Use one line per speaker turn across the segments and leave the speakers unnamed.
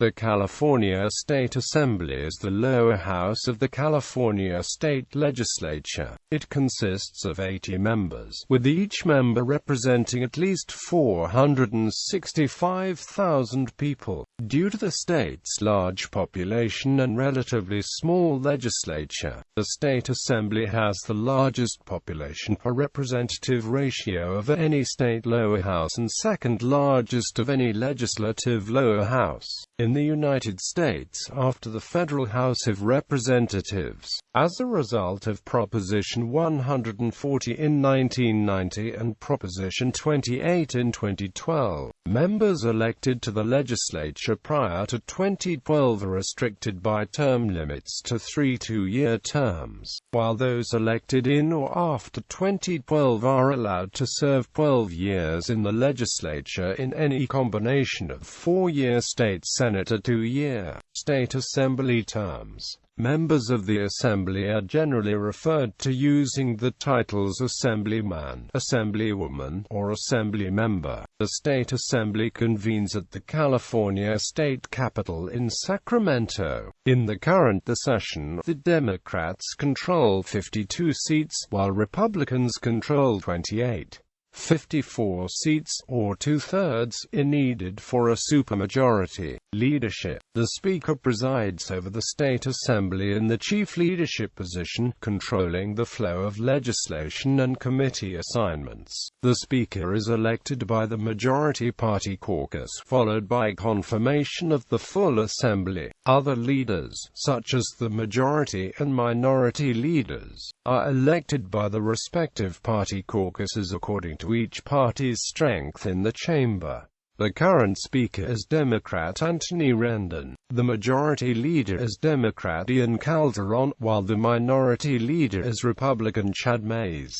The California State Assembly is the lower house of the California State Legislature. It consists of 80 members, with each member representing at least 465,000 people. Due to the state's large population and relatively small legislature, the State Assembly has the largest population per representative ratio of any state lower house and second largest of any legislative lower house in the United States, after the federal House of Representatives. As a result of Proposition 140 in 1990 and Proposition 28 in 2012, members elected to the legislature prior to 2012 are restricted by term limits to 3 two-year terms, while those elected in or after 2012 are allowed to serve 12 years in the legislature in any combination of 4-year state Senate or 2-year state Assembly terms. Members of the Assembly are generally referred to using the titles Assemblyman, Assemblywoman, or Assembly Member. The State Assembly convenes at the California State Capitol in Sacramento. In the current session, the Democrats control 52 seats, while Republicans control 28. 54 seats, or two-thirds, are needed for a supermajority. Leadership. The Speaker presides over the State Assembly in the chief leadership position, controlling the flow of legislation and committee assignments. The Speaker is elected by the Majority Party caucus, followed by confirmation of the full Assembly. Other leaders, such as the majority and minority leaders, are elected by the respective party caucuses according to each party's strength in the chamber. The current Speaker is Democrat Anthony Rendon. The Majority Leader is Democrat Ian Calderon, while the Minority Leader is Republican Chad Mays.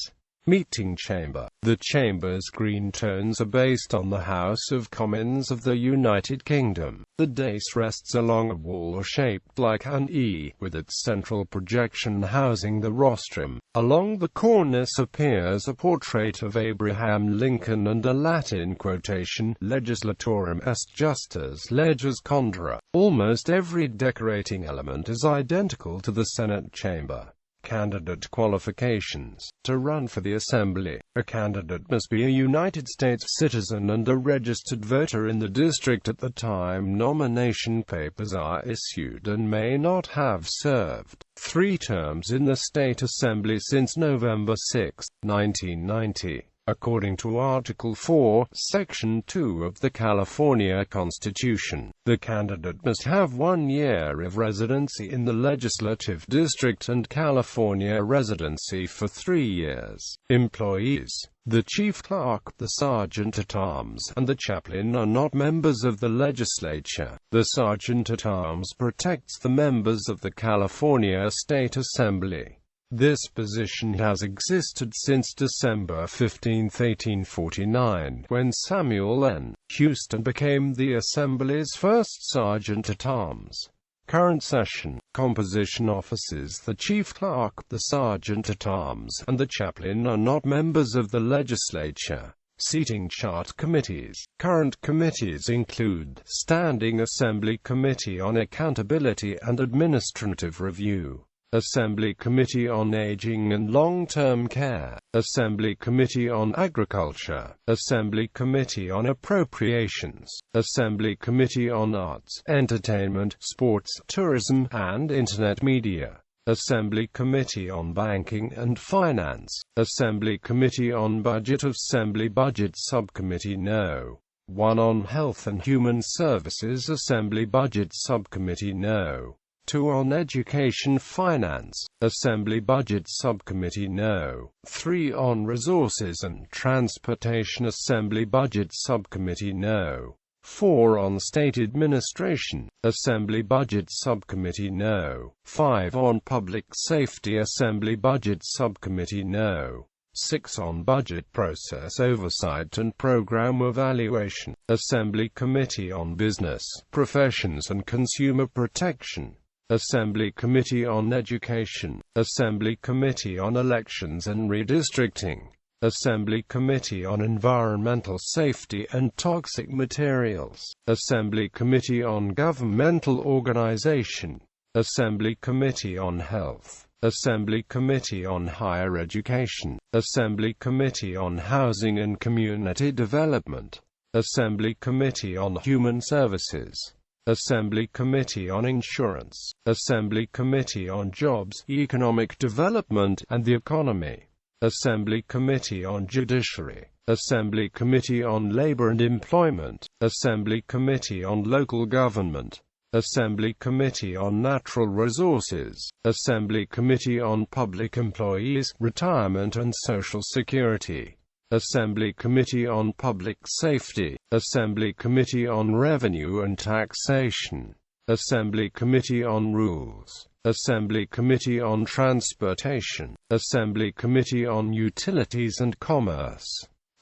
Meeting Chamber. The Chamber's green tones are based on the House of Commons of the United Kingdom. The dais rests along a wall shaped like an E, with its central projection housing the rostrum. Along the cornice appears a portrait of Abraham Lincoln and a Latin quotation, Legislatorem est justus leges condere. Almost every decorating element is identical to the Senate chamber. Candidate qualifications. To run for the Assembly, a candidate must be a United States citizen and a registered voter in the district at the time nomination papers are issued and may not have served 3 terms in the State Assembly since November 6, 1990. According to Article 4, Section 2 of the California Constitution, the candidate must have 1 year of residency in the legislative district and California residency for 3 years. Employees. The chief clerk, the sergeant-at-arms, and the chaplain are not members of the legislature. The sergeant-at-arms protects the members of the California State Assembly. This position has existed since December 15, 1849, when Samuel N. Houston became the Assembly's first sergeant-at-arms. Current session. Composition. Offices. The chief clerk, the sergeant-at-arms, and the chaplain are not members of the legislature. Seating chart. Committees. Current committees include Standing Assembly Committee on Accountability and Administrative Review, Assembly Committee on Aging and Long-Term Care, Assembly Committee on Agriculture, Assembly Committee on Appropriations, Assembly Committee on Arts, Entertainment, Sports, Tourism, and Internet Media, Assembly Committee on Banking and Finance, Assembly Committee on Budget, Assembly Budget Subcommittee No. 1 on Health and Human Services, Assembly Budget Subcommittee No. 2 on Education Finance, Assembly Budget Subcommittee No. 3 on Resources and Transportation, Assembly Budget Subcommittee No. 4 on State Administration, Assembly Budget Subcommittee No. 5 on Public Safety, Assembly Budget Subcommittee No. 6 on Budget Process Oversight and Program Evaluation, Assembly Committee on Business, Professions and Consumer Protection, Assembly Committee on Education, Assembly Committee on Elections and Redistricting, Assembly Committee on Environmental Safety and Toxic Materials, Assembly Committee on Governmental Organization, Assembly Committee on Health, Assembly Committee on Higher Education, Assembly Committee on Housing and Community Development, Assembly Committee on Human Services, Assembly Committee on Insurance, Assembly Committee on Jobs, Economic Development and the Economy, Assembly Committee on Judiciary, Assembly Committee on Labor and Employment, Assembly Committee on Local Government, Assembly Committee on Natural Resources, Assembly Committee on Public Employees, Retirement and Social Security, Assembly Committee on Public Safety, Assembly Committee on Revenue and Taxation, Assembly Committee on Rules, Assembly Committee on Transportation, Assembly Committee on Utilities and Commerce,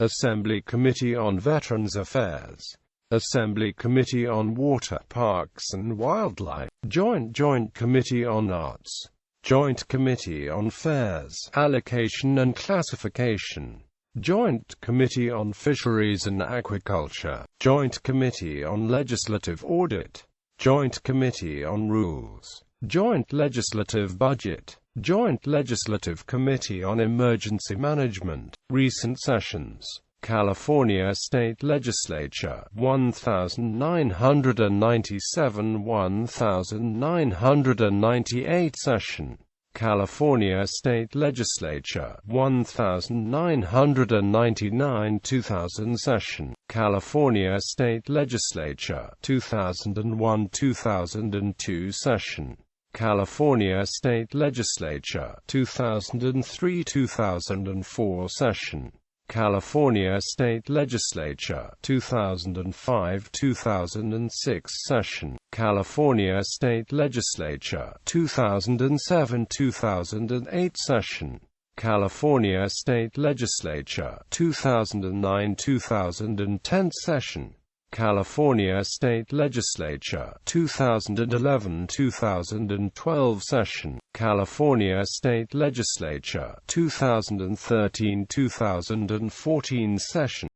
Assembly Committee on Veterans Affairs, Assembly Committee on Water, Parks and Wildlife, Joint Committee on Arts, Joint Committee on Fairs, Allocation and Classification, Joint Committee on Fisheries and Aquaculture, Joint Committee on Legislative Audit, Joint Committee on Rules, Joint Legislative Budget, Joint Legislative Committee on Emergency Management. Recent sessions: California State Legislature, 1997–1998 session. California State Legislature, 1999–2000 session. California State Legislature, 2001–2002 session. California State Legislature, 2003–2004 session. California State Legislature, 2005–2006 session. California State Legislature, 2007–2008 session. California State Legislature, 2009–2010 session. California State Legislature, 2011–2012 session. California State Legislature, 2013–2014 session.